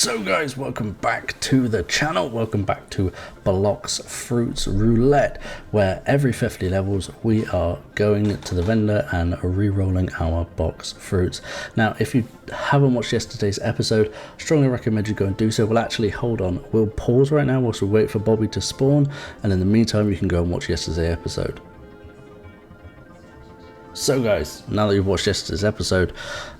So guys, welcome back to the channel, welcome back to Blox Fruits Roulette, where every 50 levels we are going to the vendor and re-rolling our box fruits. Now if you haven't watched yesterday's episode, strongly recommend you go and do so. Well, actually hold on, we'll pause right now whilst we wait for Bobby to spawn, and in the meantime you can go and watch yesterday's episode. So guys, now that you've watched yesterday's episode,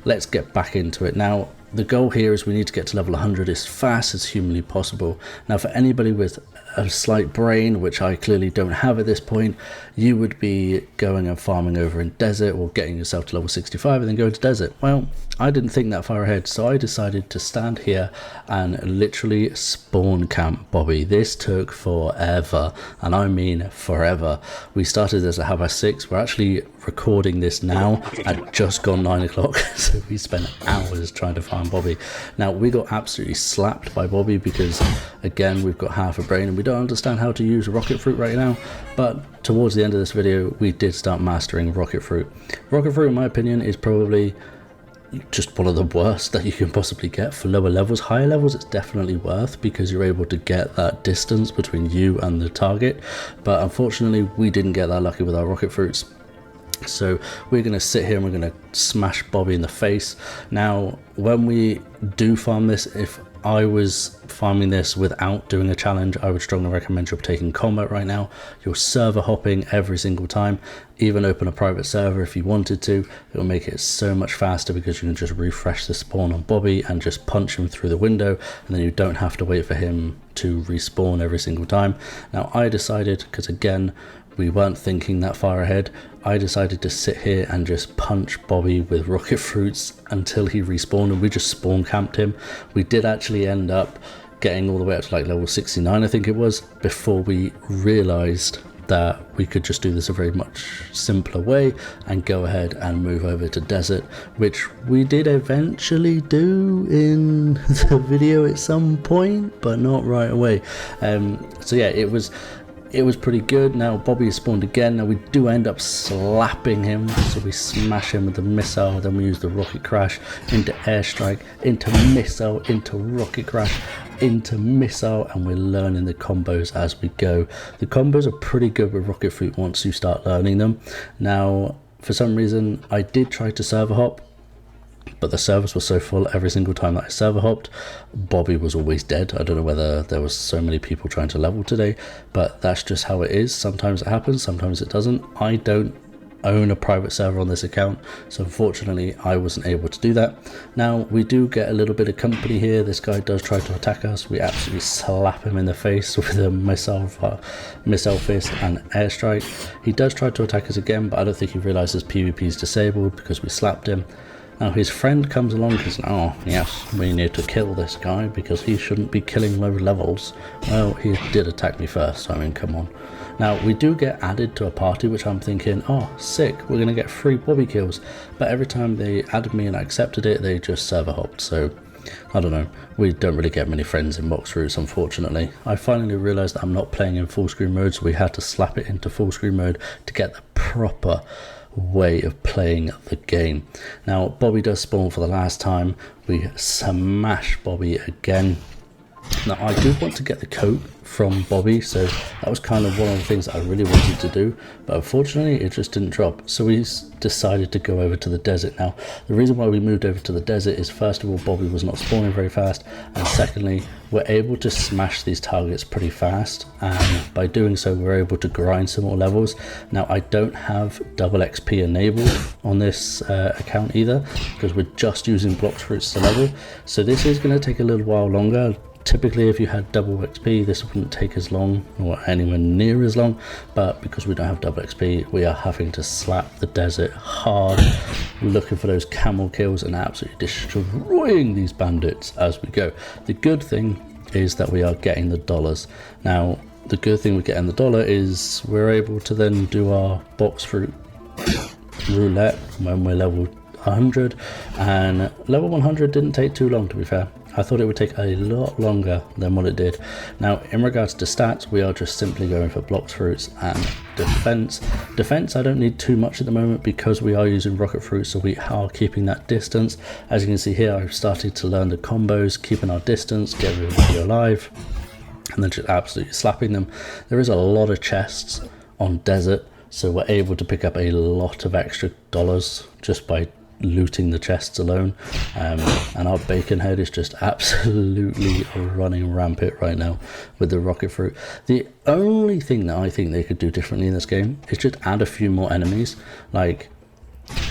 let's get back into it. Now the goal here is we need to get to level 100 as fast as humanly possible. Now for anybody with a slight brain, which I clearly don't have at this point, you would be going and farming over in desert or getting yourself to level 65 and then going to desert. Well, I didn't think that far ahead, so I decided to stand here and literally spawn camp Bobby. This took forever, and I mean forever. We started this at 6:30. We're actually recording this now at just gone 9 o'clock, so we spent hours trying to find Bobby. Now we got absolutely slapped by Bobby because again we've got half a brain and we don't understand how to use rocket fruit right now, but towards the end of this video we did start mastering rocket fruit. Rocket fruit in my opinion is probably just one of the worst that you can possibly get for lower levels. Higher levels it's definitely worth because you're able to get that distance between you and the target, but unfortunately we didn't get that lucky with our rocket fruits. So we're going to sit here and we're going to smash Bobby in the face. Now when we do farm this, if I was farming this without doing a challenge, I would strongly recommend you're taking combat right now. You're server hopping every single time, even open a private server if you wanted to. It'll make it so much faster because you can just refresh the spawn on Bobby and just punch him through the window, and then you don't have to wait for him to respawn every single time. Now I decided, because again we weren't thinking that far ahead, I decided to sit here and just punch Bobby with rocket fruits until he respawned, and we just spawn camped him. We did actually end up getting all the way up to like level 69 I think it was, before we realized that we could just do this a very much simpler way and go ahead and move over to desert, which we did eventually do in the video at some point, but not right away. So yeah, it was pretty good. Now Bobby is spawned again. Now we do end up slapping him, so we smash him with the missile, then we use the rocket crash into airstrike, into missile, into rocket crash, into missile, and we're learning the combos as we go. The combos are pretty good with rocket fruit once you start learning them. Now for some reason I did try to server hop, but the servers were so full every single time that I server hopped, Bobby was always dead. I don't know whether there was so many people trying to level today, but that's just how it is. Sometimes it happens, sometimes it doesn't. I don't own a private server on this account, so unfortunately I wasn't able to do that. Now we do get a little bit of company here. This guy does try to attack us. We absolutely slap him in the face with a missile fist and airstrike. He does try to attack us again, but I don't think he realizes PvP is disabled because we slapped him. Now his friend comes along and says, oh yes, we need to kill this guy because he shouldn't be killing low levels. Well, he did attack me first, so I mean, come on. Now we do get added to a party, which I'm thinking, oh sick, we're going to get 3 Bobby kills. But every time they added me and I accepted it, they just server hopped. So I don't know, we don't really get many friends in Blox Fruits, unfortunately. I finally realised that I'm not playing in full screen mode, so we had to slap it into full screen mode to get the proper way of playing the game. Now Bobby does spawn for the last time. We smash Bobby again. Now I do want to get the coat from Bobby, so that was kind of one of the things that I really wanted to do, but unfortunately it just didn't drop, so we decided to go over to the desert. Now the reason why we moved over to the desert is, first of all, Bobby was not spawning very fast, and secondly, we're able to smash these targets pretty fast, and by doing so we're able to grind some more levels. Now I don't have double XP enabled on this account either, because we're just using Blox Fruits to level, so this is going to take a little while longer. Typically if you had double XP this wouldn't take as long, or anywhere near as long, but because we don't have double XP we are having to slap the desert hard, looking for those camel kills and absolutely destroying these bandits as we go. The good thing is that we are getting the dollars. Now the good thing with getting the dollar is we're able to then do our box fruit roulette when we're level 100, and level 100 didn't take too long, to be fair. I thought it would take a lot longer than what it did. Now, in regards to stats, we are just simply going for Blox Fruits and defense. Defense, I don't need too much at the moment because we are using rocket fruits, so we are keeping that distance. As you can see here, I've started to learn the combos, keeping our distance, get rid of you alive, and then just absolutely slapping them. There is a lot of chests on desert, so we're able to pick up a lot of extra dollars just by looting the chests alone, and our bacon head is just absolutely running rampant right now with the rocket fruit. The only thing that I think they could do differently in this game is just add a few more enemies. Like,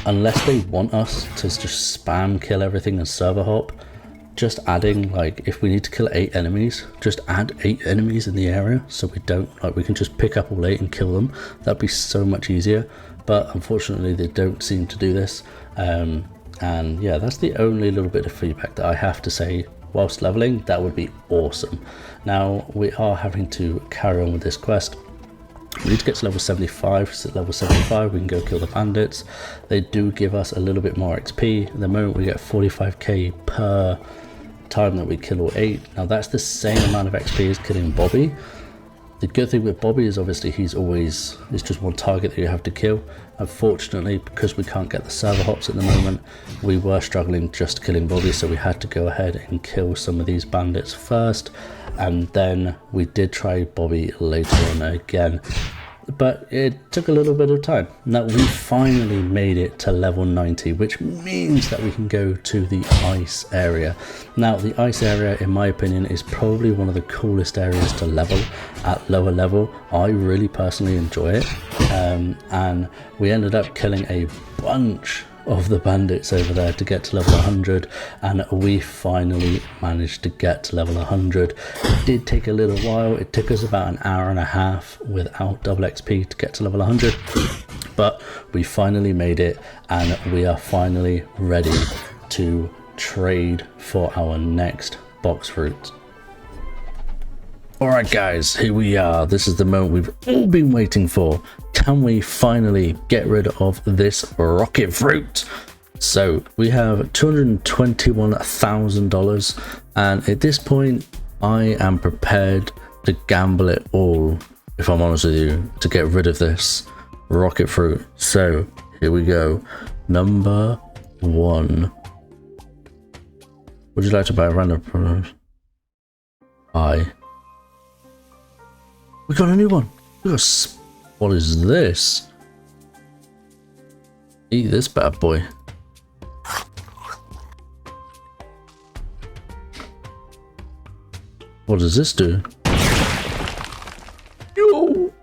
unless they want us to just spam kill everything and server hop, just adding, like, if we need to kill 8 enemies, just add 8 enemies in the area so we don't, like, we can just pick up all 8 and kill them. That'd be so much easier, but unfortunately they don't seem to do this. And yeah, that's the only little bit of feedback that I have to say. Whilst leveling, that would be awesome. Now we are having to carry on with this quest. We need to get to level 75, so at level 75 we can go kill the bandits. They do give us a little bit more XP. At the moment we get 45k per time that we kill all 8. Now that's the same amount of XP as killing Bobby. The good thing with Bobby is obviously it's just one target that you have to kill. Unfortunately, because we can't get the server hops at the moment, we were struggling just killing Bobby, so we had to go ahead and kill some of these bandits first, and then we did try Bobby later on again. But it took a little bit of time. Now we finally made it to level 90, which means that we can go to the ice area. Now the ice area, in my opinion, is probably one of the coolest areas to level at lower level. I really personally enjoy it, and we ended up killing a bunch of the bandits over there to get to level 100, and we finally managed to get to level 100. It did take a little while. It took us about an hour and a half without double XP to get to level 100, but we finally made it, and we are finally ready to trade for our next box fruit. Alright guys, here we are. This is the moment we've all been waiting for. Can we finally get rid of this rocket fruit? So we have $221,000, and at this point I am prepared to gamble it all, if I'm honest with you, to get rid of this rocket fruit. So here we go. Number 1. Would you like to buy a random product? We got a new one. What is this? Eat this bad boy. What does this do? Yo!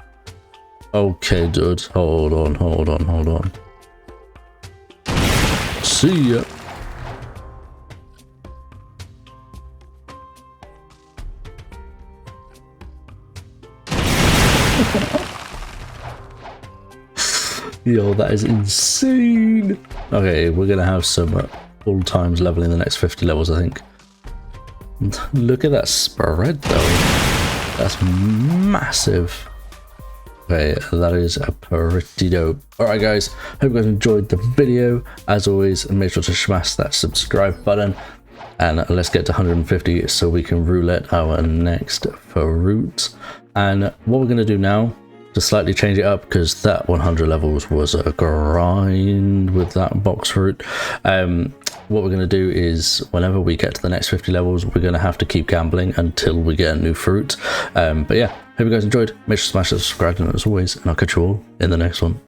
Okay, dude. Hold on. See ya. Yo, that is insane. Okay, we're gonna have some full times leveling the next 50 levels, I think. Look at that spread though. That's massive. Okay, that is a pretty dope. Alright guys, hope you guys enjoyed the video. As always, make sure to smash that subscribe button, and let's get to 150 so we can roulette our next fruit. And what we're gonna do now, to slightly change it up, because that 100 levels was a grind with that box fruit. What we're going to do is, whenever we get to the next 50 levels, we're going to have to keep gambling until we get a new fruit. But yeah, hope you guys enjoyed. Make sure to smash that subscribe button as always, and I'll catch you all in the next one.